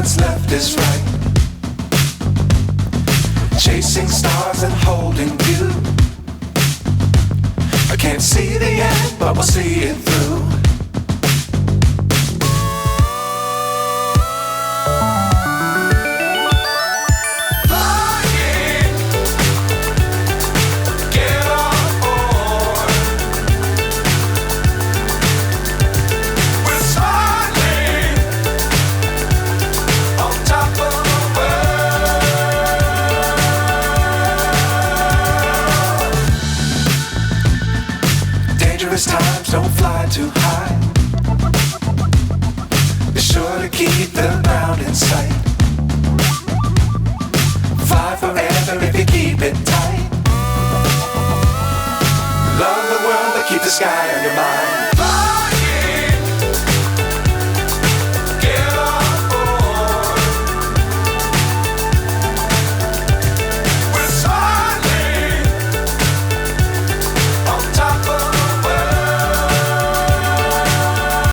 what's left is right. Chasing stars and holding you. I can't see the end, but we'll see it through. Times don't fly too high. Be sure to keep the ground in sight. Fly forever if you keep it tight. Love the world, but keep the sky on your mind.